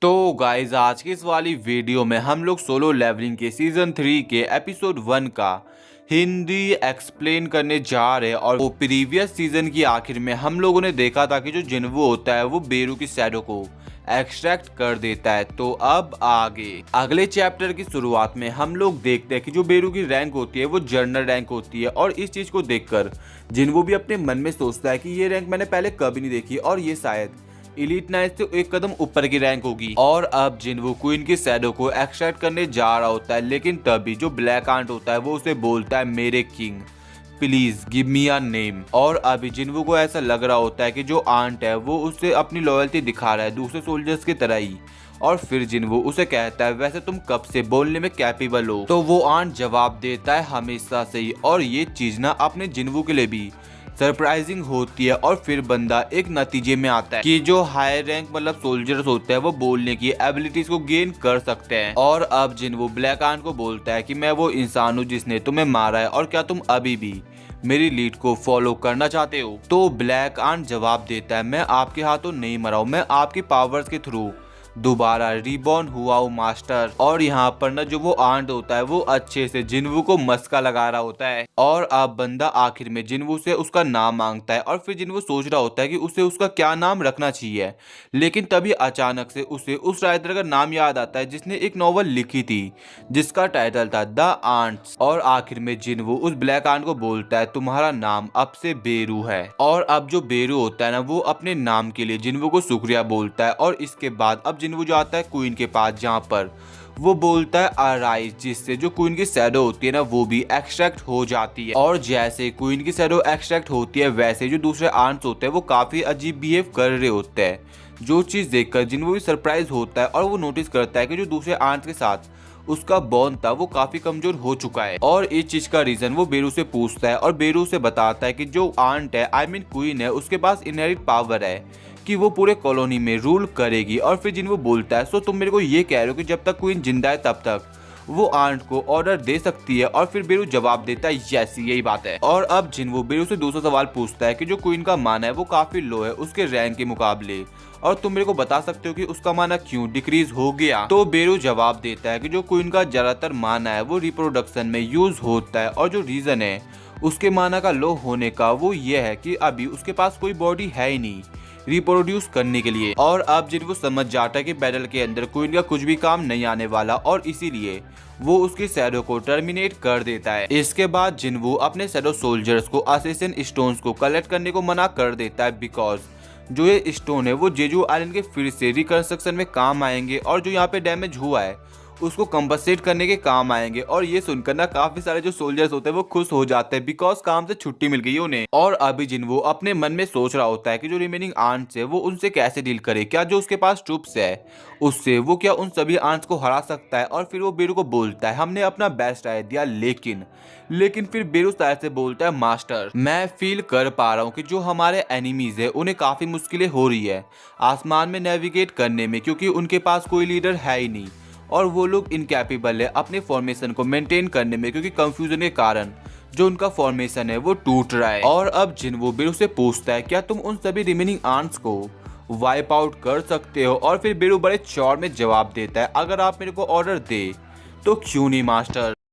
तो गाइज आज की इस वाली वीडियो में हम लोग सोलो लेवलिंग के सीजन 3 के एपिसोड 1 का हिंदी एक्सप्लेन करने जा रहे हैं। और वो प्रीवियस सीजन की आखिर में हम लोगों ने देखा था कि जो जिन्वो होता है वो बेरू की शैडो को एक्सट्रैक्ट कर देता है। तो अब आगे अगले चैप्टर की शुरुआत में हम लोग देखते हैं कि जो बेरू की रैंक होती है वो जर्नल रैंक होती है। और इस चीज को देखकर जिन्वो भी अपने मन में सोचता है कि ये रैंक मैंने पहले कभी नहीं देखी और ये शायद इलीट नाइट से एक कदम ऊपर की रैंक होगी। और अब जिन्वो क्वीन की शैडो को एक्सट्रैक्ट करने जा रहा होता है, लेकिन तभी जो ब्लैक आंट होता है वो उसे बोलता है मेरे king please give me a name. और अभी जिन्वो को ऐसा लग रहा होता है कि जो आंट है वो उससे अपनी लॉयल्टी दिखा रहा है दूसरे सोल्जर्स की तरह ही। और फिर जिन्वो उसे कहता है वैसे तुम कब से बोलने में कैपेबल हो। तो वो आंट जवाब देता है हमेशा से ही। और ये चीज ना अपने जिन्वो के लिए भी सरप्राइजिंग होती है। और फिर बंदा एक नतीजे में आता है कि जो हाई रैंक मतलब सोल्जर्स होते हैं वो बोलने की एबिलिटीज को गेन कर सकते हैं। और अब जिन्वो ब्लैक आंट को बोलता है कि मैं वो इंसान हूँ जिसने तुम्हें मारा है और क्या तुम अभी भी मेरी लीड को फॉलो करना चाहते हो। तो ब्लैक आंट जवाब देता है मैं आपके हाथों नहीं मरा हूँ, मैं आपकी पावर्स के थ्रू दोबारा रिबॉर्न हुआ हूँ मास्टर। और यहाँ पर ना जो वो आंट होता है वो अच्छे से जिन्वो को मस्का लगा रहा होता है। और अब बंदा आखिर में जिन्वो से उसका नाम मांगता है। और फिर जिन्वो सोच रहा होता है कि उसे उसका क्या नाम रखना चाहिए, लेकिन तभी अचानक से उसे उस राइटर का नाम याद आता है जिसने एक नॉवल लिखी थी जिसका टाइटल था द आंट्स। और आखिर में जिन्वो उस ब्लैक आंट को बोलता है तुम्हारा नाम अब से बेरू है। और अब जो बेरू होता है ना वो अपने नाम के लिए जिन्वो को शुक्रिया बोलता है। और इसके बाद अब जिन्वो जाता है क्वीन के पास जहाँ पर वो बोलता है अराइज, जिससे जो क्वीन की शैडो होती है ना वो भी एक्सट्रैक्ट हो जाती है। और जैसे क्वीन की शैडो एक्सट्रैक्ट होती है वैसे जो दूसरे आंट्स होते हैं वो काफी अजीब बिहेव कर रहे होते हैं। जो चीज देखकर जिन्वो भी सरप्राइज होता है और वो नोटिस करता है कि जो दूसरे आंट्स के साथ उसका बॉन्ड था वो काफी कमजोर हो चुका है। और इस चीज का रीजन वो बेरू से पूछता है और बेरू से बताता है कि जो आंट है आई मीन क्वीन है उसके पास इनहेरिट पावर है कि वो पूरे कॉलोनी में रूल करेगी। और फिर जिन्वो बोलता है सो तुम मेरे को ये कह रहे हो कि जब तक क्वीन जिंदा है तब तक वो आंट को ऑर्डर दे सकती है। और फिर बेरू जवाब देता है यस यही बात है। और अब जिन्वो बेरू से दूसरा सवाल पूछता है कि जो क्वीन का मान है वो काफी लो है उसके रैंक के मुकाबले, और तुम मेरे को बता सकते हो कि उसका माना क्यों डिक्रीज हो गया। तो बेरू जवाब देता है कि जो क्वीन का ज्यादातर माना है वो रिप्रोडक्शन में यूज होता है, और जो रीजन है उसके माना का लो होने का वो ये है कि अभी उसके पास कोई बॉडी है ही नहीं रिप्रोड्यूस करने के लिए। और अब जिन्वो समझ जाता है कि बैटल के अंदर क्वीन का कुछ भी काम नहीं आने वाला और इसीलिए वो उसकी शैडो को टर्मिनेट कर देता है। इसके बाद जिन्वो अपने शैडो सोल्जर्स को असेसिन स्टोन्स को कलेक्ट करने को मना कर देता है, बिकॉज जो ये स्टोन है वो जेजू आइलैंड के फिर से रिकंस्ट्रक्शन में काम आएंगे और जो यहाँ पे डैमेज हुआ है उसको कंपनसेट करने के काम आएंगे। और ये सुनकर ना काफी सारे जो सोल्जर्स होते हैं वो खुश हो जाते हैं बिकॉज काम से छुट्टी मिल गई है उन्हें। और अभी जिन्वो अपने मन में सोच रहा होता है कि जो रिमेनिंग आंट्स है वो उनसे कैसे डील करे, क्या जो उसके पास ट्रूप्स है उससे वो क्या उन सभी आंट्स को हरा सकता है। और फिर वो बेरू को बोलता है हमने अपना बेस्ट ट्राई दिया लेकिन फिर बेरू शायद से बोलता है मास्टर मैं फील कर पा रहा हूँ कि जो हमारे एनिमीज है उन्हें काफी मुश्किलें हो रही है आसमान में नेविगेट करने में, क्योंकि उनके पास कोई लीडर है ही नहीं और वो लोग इनकैपेबल है अपने फॉर्मेशन को मेंटेन करने में, क्योंकि कंफ्यूजन के कारण जो उनका फॉर्मेशन है वो टूट रहा है। और अब जिन्वो बेरू से पूछता है क्या तुम उन सभी रिमेनिंग आंट्स को वाइप आउट कर सकते हो। और फिर बेरू बड़े चौड़ में जवाब देता है अगर आप मेरे को ऑर्डर दे तो क्यों नहीं मास्टर।